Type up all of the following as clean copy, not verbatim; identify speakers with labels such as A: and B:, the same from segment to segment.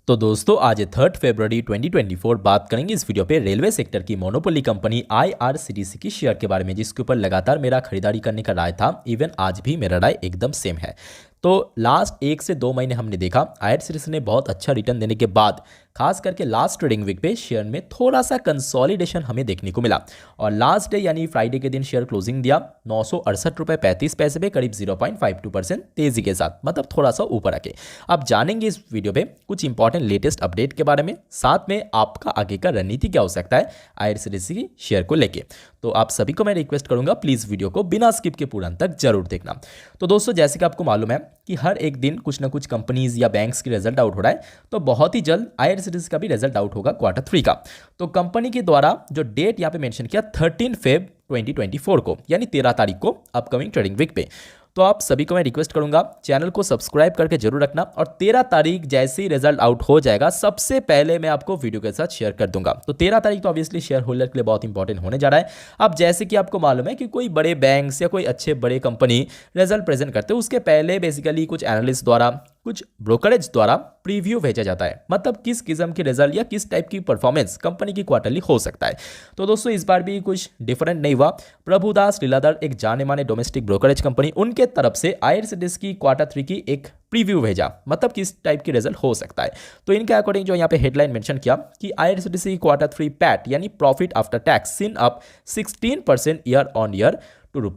A: तो दोस्तों आज 3 फरवरी 2024 बात करेंगे इस वीडियो पे रेलवे सेक्टर की मोनोपोली कंपनी आईआरसीटीसी की शेयर के बारे में, जिसके ऊपर लगातार मेरा खरीदारी करने का राय था। इवन आज भी मेरा राय एकदम सेम है। तो लास्ट 1 से 2 महीने हमने देखा आईआरसीटीसी ने बहुत अच्छा रिटर्न देने के बाद खास करके लास्ट ट्रेडिंग वीक पे शेयर में थोड़ा सा कंसोलिडेशन हमें देखने को मिला और लास्ट डे यानी फ्राइडे के दिन शेयर क्लोजिंग दिया 968.35 रुपये पे, करीब 0.52% तेजी के साथ, मतलब थोड़ा सा ऊपर आके। अब जानेंगे इस वीडियो पे कुछ इंपॉर्टेंट लेटेस्ट अपडेट के बारे में, साथ में आपका आगे का रणनीति क्या हो सकता है आईआरसीटीसी की शेयर को लेके। तो आप सभी को मैं रिक्वेस्ट करूंगा प्लीज वीडियो को बिना स्किप के पूरा अंत तक जरूर देखना। तो दोस्तों जैसे कि आपको मालूम है कि हर एक दिन कुछ ना कुछ कंपनीज या बैंक्स की रिजल्ट आउट हो रहा है, तो बहुत ही जल्द आईआरसीटीसी का भी रिजल्ट आउट होगा Q3 का। तो कंपनी के द्वारा जो डेट यहाँ पे मेंशन किया 13 फेब 2024 को, यानी 13 तारीख को, अपकमिंग ट्रेडिंग वीक पे। तो आप सभी को मैं रिक्वेस्ट करूंगा चैनल को सब्सक्राइब करके जरूर रखना, और 13 तारीख जैसे ही रिजल्ट आउट हो जाएगा सबसे पहले मैं आपको वीडियो के साथ शेयर कर दूंगा। तो 13 तारीख तो ऑब्वियसली शेयर होल्डर के लिए बहुत इंपॉर्टेंट होने जा रहा है। अब जैसे कि आपको मालूम है कि कोई बड़े बैंक्स या कोई अच्छे बड़े कंपनी रिजल्ट प्रेजेंट करते हैं, उसके पहले बेसिकली कुछ एनालिस्ट द्वारा, कुछ ब्रोकरेज द्वारा प्रीव्यू भेजा जाता है, मतलब किस किस्म की रिजल्ट या किस टाइप की परफॉर्मेंस कंपनी की क्वार्टरली हो सकता है। तो दोस्तों इस बार भी कुछ डिफरेंट नहीं हुआ। प्रभुदास लीलाधर, एक जाने माने डोमेस्टिक ब्रोकरेज कंपनी, उनके तरफ से आईआरसीटीसी की Q3 की एक प्रीव्यू भेजा, मतलब किस टाइप की रिजल्ट हो सकता है। तो इनके अकॉर्डिंग जो यहाँ पे हेडलाइन मेंशन किया कि आईआरसीटीसी Q3 पैट यानी profit after tax seen up 16% year on year to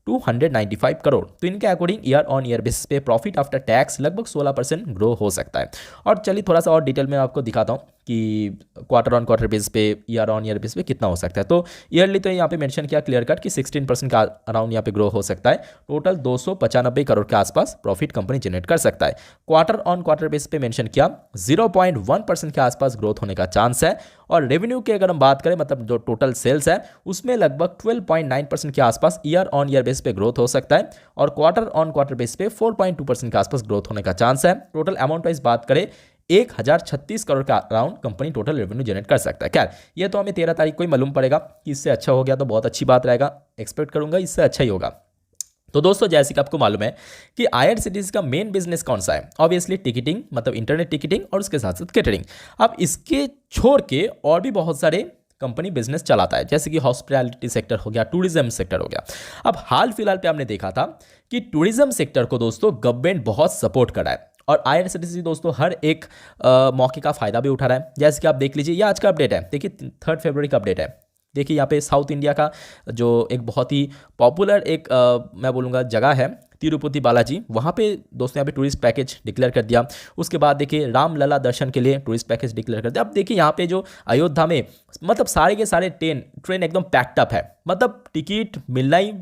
A: ₹295 crore. तो इनके according year on year basis पे प्रॉफिट आफ्टर टैक्स लगभग 16% ग्रो हो सकता है। और चलिए थोड़ा सा और डिटेल में आपको दिखाता हूँ कि क्वार्टर ऑन क्वार्टर बेस पे, ईयर ऑन ईयर बेस पे कितना हो सकता है। तो ईयरली तो यहाँ पे मेंशन किया क्लियर कट कि 16% का अराउंड यहाँ पे ग्रो हो सकता है। टोटल 295 करोड़ के आसपास प्रॉफिट कंपनी जनरेट कर सकता है। क्वार्टर ऑन क्वार्टर बेस पे मेंशन किया 0.1% के आसपास ग्रोथ होने का चांस है। और रेवेन्यू की अगर हम बात करें, मतलब जो टोटल सेल्स है उसमें लगभग 12.9% के आसपास ईयर ऑन ईयर बेस पे ग्रोथ हो सकता है। और क्वार्टर ऑन क्वार्टर बेस पे 4.2% के आसपास ग्रोथ होने का चांस है। टोटल अमाउंट वाइज बात करें 1036 करोड़ का around company total revenue generate कर सकता है। क्या ये तो हमें 13 तारीख को ही मालूम पड़ेगा कि इससे अच्छा हो गया तो बहुत अच्छी बात रहेगा, एक्सपेक्ट करूंगा इससे अच्छा ही होगा। तो दोस्तों जैसे कि आपको मालूम है कि आईआरसीटीसी का मेन बिजनेस कौन सा है, ऑब्वियसली टिकटिंग, मतलब इंटरनेट टिकटिंग, और उसके साथ साथ कैटरिंग। अब इसके छोड़ के और भी बहुत सारे कंपनी बिजनेस चलाता है, जैसे कि हॉस्पिटैलिटी सेक्टर हो गया, टूरिज्म सेक्टर हो गया। अब हाल फिलहाल पे हमने देखा था कि टूरिज्म सेक्टर को दोस्तों गवर्नमेंट बहुत सपोर्ट कर रहा है, और आईआरसीटीसी दोस्तों हर एक मौके का फायदा भी उठा रहा है। जैसे कि आप देख लीजिए, ये आज का अपडेट है, देखिए 3 फरवरी का अपडेट है। देखिए यहाँ पे साउथ इंडिया का जो एक बहुत ही पॉपुलर एक मैं बोलूँगा जगह है, तिरुपति बालाजी, वहाँ पे दोस्तों यहाँ पे टूरिस्ट पैकेज डिक्लेयर कर दिया। उसके बाद देखिए रामलला दर्शन के लिए टूरिस्ट पैकेज डिक्लेयर कर दिया। अब देखिए यहाँ पे जो अयोध्या में, मतलब सारे के सारे ट्रेन एकदम पैक्ड अप है, मतलब टिकट मिलना ही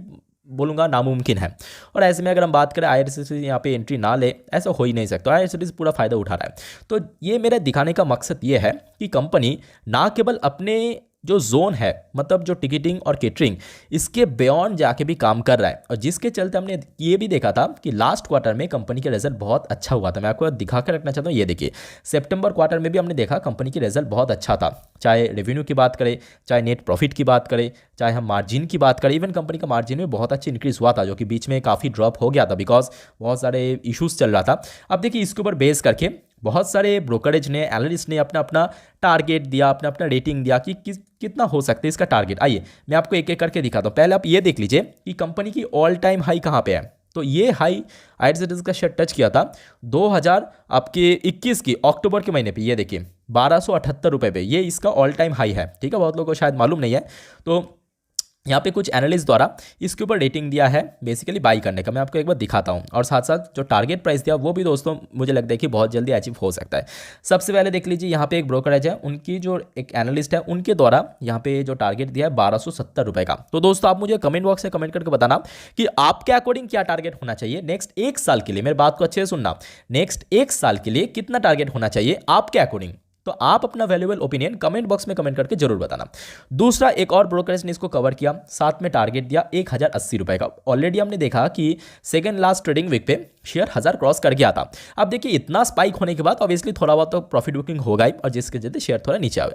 A: बोलूँगा नामुमकिन है। और ऐसे में अगर हम बात करें आईआरसीटीसी यहाँ पे एंट्री ना ले, ऐसा हो ही नहीं सकता। आईआरसीटीसी पूरा फायदा उठा रहा है। तो ये मेरा दिखाने का मकसद ये है कि कंपनी ना केवल अपने जो जोन है, मतलब जो टिकटिंग और केटरिंग, इसके बियॉन्ड जाके भी काम कर रहा है, और जिसके चलते हमने ये भी देखा था कि लास्ट क्वार्टर में कंपनी के रिजल्ट बहुत अच्छा हुआ था। मैं आपको दिखा कर रखना चाहता हूँ, ये देखिए सितंबर क्वार्टर में भी हमने देखा कंपनी की रिजल्ट बहुत अच्छा था, चाहे रेवेन्यू की बात करें, चाहे नेट प्रॉफिट की बात करें, चाहे हम मार्जिन की बात करें। इवन कंपनी का मार्जिन में बहुत अच्छी इंक्रीज हुआ था, जो कि बीच में काफ़ी ड्रॉप हो गया था बिकॉज बहुत सारे इशूज़ चल रहा था। अब देखिए इसके ऊपर बेस करके बहुत सारे ब्रोकरेज ने, एनालिस्ट ने अपना अपना टारगेट दिया, अपना अपना रेटिंग दिया कि कितना हो सकता है इसका टारगेट। आइए मैं आपको एक एक करके दिखाता हूँ। पहले आप ये देख लीजिए कि कंपनी की ऑल टाइम हाई कहाँ पे है। तो ये हाई आईआरसीटीसी का शेयर टच किया था 2021 की अक्टूबर के महीने पे, ये देखिए 1278 रुपये पे, ये इसका ऑल टाइम हाई है। ठीक है, बहुत लोगों को शायद मालूम नहीं है। तो यहाँ पे कुछ एनालिस्ट द्वारा इसके ऊपर रेटिंग दिया है बेसिकली बाई करने का, मैं आपको एक बार दिखाता हूँ। और साथ साथ जो टारगेट प्राइस दिया वो भी दोस्तों मुझे लगता है कि बहुत जल्दी अचीव हो सकता है। सबसे पहले देख लीजिए यहाँ पे एक ब्रोकरेज है, उनकी जो एक एनालिस्ट है उनके द्वारा यहाँ पे जो टारगेट दिया है 1270 रुपये का। तो दोस्तों आप मुझे कमेंट बॉक्स में कमेंट करके बताना कि आपके अकॉर्डिंग क्या टारगेट होना चाहिए नेक्स्ट 1 साल के लिए। मेरी बात को अच्छे से सुनना, नेक्स्ट 1 साल के लिए कितना टारगेट होना चाहिए आपके अकॉर्डिंग। तो आप अपना वैल्यूएबल ओपिनियन कमेंट बॉक्स में कमेंट करके जरूर बताना। दूसरा, एक और ब्रोकरेज ने इसको कवर किया, साथ में टारगेट दिया 1080 रुपए का। ऑलरेडी हमने देखा कि सेकेंड लास्ट ट्रेडिंग वीक पे शेयर 1000 क्रॉस कर गया था। अब देखिए इतना स्पाइक होने के बाद ऑब्वियसली थोड़ा बहुत तो प्रॉफिट बुकिंग होगा ही, और जिसके चलते शेयर थोड़ा नीचे आवे।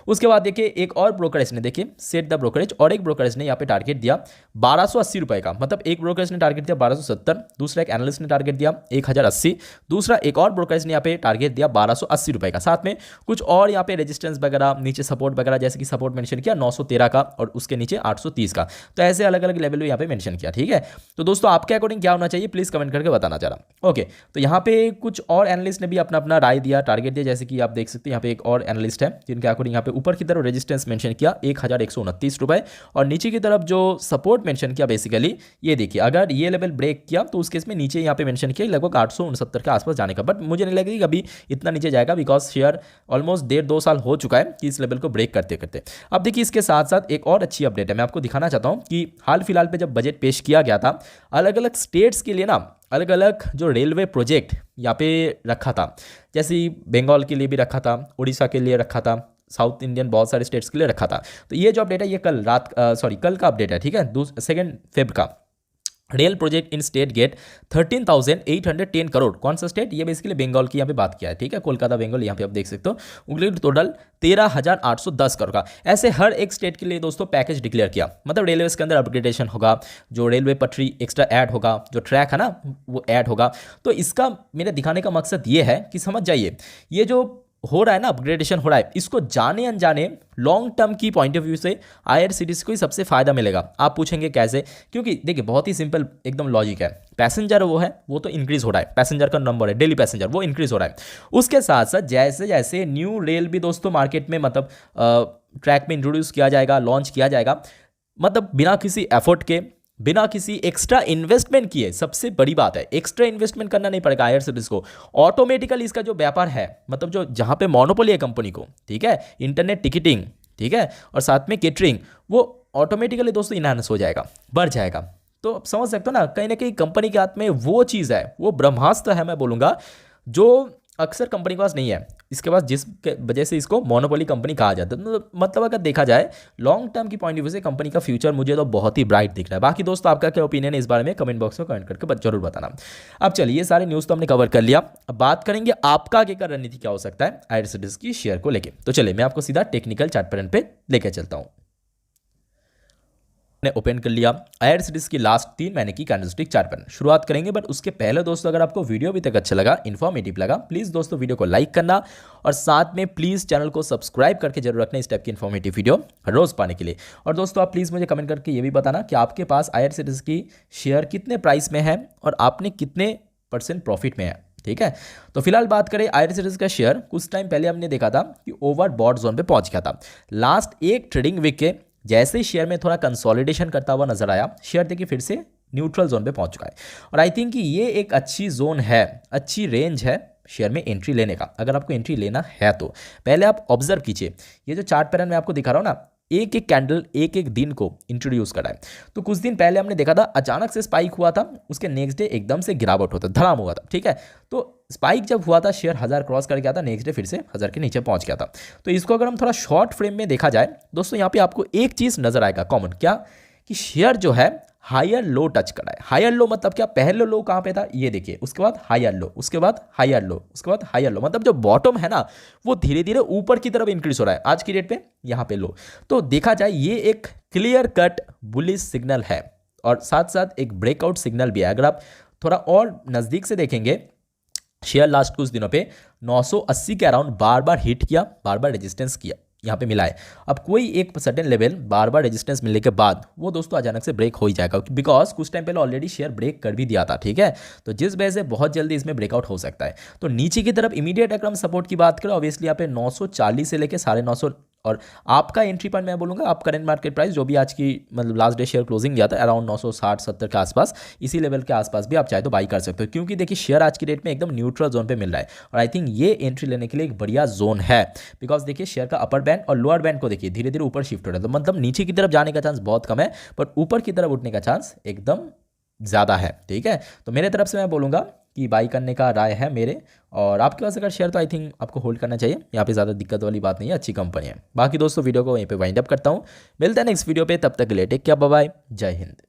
A: उसके बाद देखिए एक और ब्रोकरेज ने, देखिए सेट द ब्रोकरेज, और एक ब्रोकरेज ने यहाँ पे टारगेट दिया 1280 रुपए का। मतलब एक ब्रोकरेज ने टारगेट दिया 1270, दूसरा एक एनालिस्ट ने टारगेट दिया 1080, दूसरा एक और ब्रोकरेज ने यहाँ पे टारगेट दिया 1280 रुपए का। साथ में कुछ और यहाँ पे रेजिस्टेंस वगैरह, नीचे सपोर्ट वगैरह, जैसे कि सपोर्ट मेंशन किया 913 का और उसके नीचे 830 का। तो ऐसे अलग अलग लेवल यहाँ पे मेंशन किया। ठीक है, तो दोस्तों आपके अकॉर्डिंग क्या होना चाहिए प्लीज कमेंट करके बताना जरा। ओके, तो यहाँ पे कुछ और एनालिस्ट ने भी अपना अपना राय दिया, टारगेट दिया, जैसे कि आप देख सकते हैं यहाँ पे एक और एनालिस्ट है जिनके अकॉर्डिंग यहाँ पे ऊपर की तरफ रेजिस्टेंस मेंशन किया 1129 रुपए, और नीचे की तरफ जो सपोर्ट मेंशन किया बेसिकली ये देखिए, अगर ये लेवल ब्रेक किया तो उस केस में नीचे यहाँ पे मेंशन किया लगभग 869 के आसपास जाने का। बट मुझे नहीं लगता कि अभी इतना नीचे जाएगा, बिकॉज शेयर ऑलमोस्ट 1.5-2 साल हो चुका है कि इस लेवल को ब्रेक करते करते। अब देखिए इसके साथ साथ एक और अच्छी अपडेट है, मैं आपको दिखाना चाहता हूँ कि हाल फिलहाल पे जब बजट पेश किया गया था, अलग अलग स्टेट्स के लिए ना अलग अलग जो रेलवे प्रोजेक्ट यहाँ पे रखा था, जैसे बंगाल के लिए भी रखा था, उड़ीसा के लिए रखा था, साउथ इंडियन बहुत सारे स्टेट्स के लिए रखा था। तो ये जो अपडेट है ये कल का अपडेट है। ठीक है, 2 फेब का rail project in state get 13,810 crore. कौन सा स्टेट? ये बेसिकली बंगाल की यहाँ पे बात किया है। ठीक है, कोलकाता बंगाल यहाँ पे आप देख सकते हो। उनके टोटल 13,810 करोड़ का, ऐसे हर एक स्टेट के लिए दोस्तों पैकेज डिक्लेयर किया। मतलब रेलवे के अंदर अपग्रेडेशन होगा, जो रेलवे पटरी एक्स्ट्रा ऐड होगा, जो ट्रैक है ना वो ऐड होगा। तो इसका मेरे दिखाने का मकसद ये है कि समझ जाइए ये जो हो रहा है ना अपग्रेडेशन हो रहा है, इसको जाने अनजाने लॉन्ग टर्म की पॉइंट ऑफ व्यू से आईआरसीटीसी को ही सबसे फायदा मिलेगा। आप पूछेंगे कैसे? क्योंकि देखिए बहुत ही सिंपल एकदम लॉजिक है, पैसेंजर वो तो इंक्रीज हो रहा है, पैसेंजर का नंबर है, डेली पैसेंजर वो इंक्रीज हो रहा है। उसके साथ साथ जैसे जैसे न्यू रेल भी दोस्तों मार्केट में मतलब ट्रैक में इंट्रोड्यूस किया जाएगा, लॉन्च किया जाएगा, मतलब बिना किसी एफर्ट के, बिना किसी एक्स्ट्रा इन्वेस्टमेंट किए, सबसे बड़ी बात है एक्स्ट्रा इन्वेस्टमेंट करना नहीं पड़ेगा आईआरसीटीसी को। ऑटोमेटिकली इसका जो व्यापार है, मतलब जो जहां पे मोनोपोली है कंपनी को, ठीक है, इंटरनेट टिकटिंग, ठीक है, और साथ में केटरिंग, वो ऑटोमेटिकली दोस्तों इनहांस हो जाएगा, बढ़ जाएगा। तो आप समझ सकते हो ना कहीं कंपनी के हाथ में वो चीज़ है, वो ब्रह्मास्त्र है मैं बोलूँगा, जो अक्सर कंपनी के पास नहीं है। इसके पास जिस वजह से इसको मोनोपोली कंपनी कहा जाता है। तो मतलब अगर देखा जाए लॉन्ग टर्म की पॉइंट ऑफ व्यू से कंपनी का फ्यूचर मुझे तो बहुत ही ब्राइट दिख रहा है। बाकी दोस्तों आपका क्या ओपिनियन है इस बारे में कमेंट बॉक्स में कमेंट करके जरूर बताना। अब चलिए ये सारे न्यूज़ तो हमने कवर कर लिया, अब बात करेंगे आपका आगे का रणनीति क्या हो सकता है आईआरसीटीसी की शेयर को लेकर। तो चलिए मैं आपको सीधा टेक्निकल चार्ट पैटर्न पे लेकर चलता हूँ। ओपन कर लिया आईआरसीटीसी की लास्ट 3 महीने की कैंडलस्टिक चार्ट पैटर्न शुरुआत करेंगे। बट उसके पहले दोस्तों अगर आपको वीडियो अभी तक अच्छा लगा, इन्फॉर्मेटिव लगा, प्लीज दोस्तों वीडियो को लाइक करना और साथ में प्लीज चैनल को सब्सक्राइब करके जरूर रखना इस टाइप की इन्फॉर्मेटिव वीडियो रोज पाने के लिए। और दोस्तों आप प्लीज मुझे कमेंट करके ये भी बताना कि आपके पास आईआरसीटीसी की शेयर कितने प्राइस में है और आपने कितने % प्रॉफिट में है। ठीक है, तो फिलहाल बात करें आईआरसीटीसी का शेयर, कुछ टाइम पहले हमने देखा था कि ओवरबॉट जोन पे पहुंच गया था। लास्ट एक ट्रेडिंग वीक के जैसे ही शेयर में थोड़ा कंसोलिडेशन करता हुआ नजर आया, शेयर देखिए फिर से न्यूट्रल जोन पे पहुंच चुका है। और आई थिंक कि ये एक अच्छी जोन है, अच्छी रेंज है शेयर में एंट्री लेने का। अगर आपको एंट्री लेना है तो पहले आप ऑब्जर्व कीजिए, ये जो चार्ट पैटर्न मैं आपको दिखा रहा हूँ ना, एक एक कैंडल एक एक दिन को इंट्रोड्यूस करा है। तो कुछ दिन पहले हमने देखा था अचानक से स्पाइक हुआ था, उसके नेक्स्ट डे एकदम से गिरावट होता धड़ाम हुआ था। ठीक है, तो स्पाइक जब हुआ था शेयर 1000 क्रॉस कर गया था, नेक्स्ट डे फिर से 1000 के नीचे पहुंच गया था। तो इसको अगर हम थोड़ा शॉर्ट फ्रेम में देखा जाए दोस्तों, यहाँ पे आपको एक चीज नजर आएगा कॉमन, क्या कि शेयर जो है हायर लो टच कर रहा है। हायर लो मतलब क्या? पहले लो कहाँ पे था ये देखिए, उसके बाद हायर लो, उसके बाद हायर लो, उसके बाद हायर लो, मतलब जो बॉटम है ना वो धीरे धीरे ऊपर की तरफ इंक्रीज हो रहा है। आज की डेट पे यहाँ पे लो, तो देखा जाए ये एक क्लियर कट बुलिश सिग्नल है और साथ साथ एक ब्रेकआउट सिग्नल भी है। अगर आप थोड़ा और नजदीक से देखेंगे, शेयर लास्ट कुछ दिनों पे 980 के अराउंड बार बार हिट किया, बार बार रेजिस्टेंस किया, यहाँ पे मिला है। अब कोई एक सर्टेन लेवल बार बार रेजिस्टेंस मिलने के बाद वो दोस्तों अचानक से ब्रेक हो ही जाएगा, बिकॉज कुछ टाइम पहले ऑलरेडी शेयर ब्रेक कर भी दिया था। ठीक है, तो जिस वजह से बहुत जल्दी इसमें ब्रेकआउट हो सकता है। तो नीचे की तरफ इमीडिएट अगर हम सपोर्ट की बात करें, ऑब्वियसली यहाँ पे 940 से लेकर 950, और आपका एंट्री पॉइंट मैं बोलूँगा आप करंट मार्केट प्राइस जो भी आज की मतलब लास्ट डे शेयर क्लोजिंग गया था अराउंड 960-70 के आसपास, इसी लेवल के आसपास भी आप चाहे तो बाई कर सकते हो, क्योंकि देखिए शेयर आज की डेट में एकदम न्यूट्रल जोन पे मिल रहा है। और आई थिंक ये एंट्री लेने के लिए एक बढ़िया जोन है, बिकॉज देखिए शेयर का अपर बैंड और लोअर बैंड को देखिए धीरे धीरे ऊपर शिफ्ट हो रहा है। तो मतलब नीचे की तरफ जाने का चांस बहुत कम है, बट ऊपर की तरफ उठने का चांस एकदम ज़्यादा है। ठीक है, तो मेरे तरफ से मैं बोलूँगा कि बाई करने का राय है मेरे। और आपके पास अगर शेयर तो आई थिंक आपको होल्ड करना चाहिए, यहाँ पे ज़्यादा दिक्कत वाली बात नहीं है, अच्छी कंपनी है। बाकी दोस्तों वीडियो को वहीं पे वाइंड अप करता हूँ, मिलते हैं नेक्स्ट वीडियो पे, तब तक के लिए टेक केयर, बाय बाय, जय हिंद।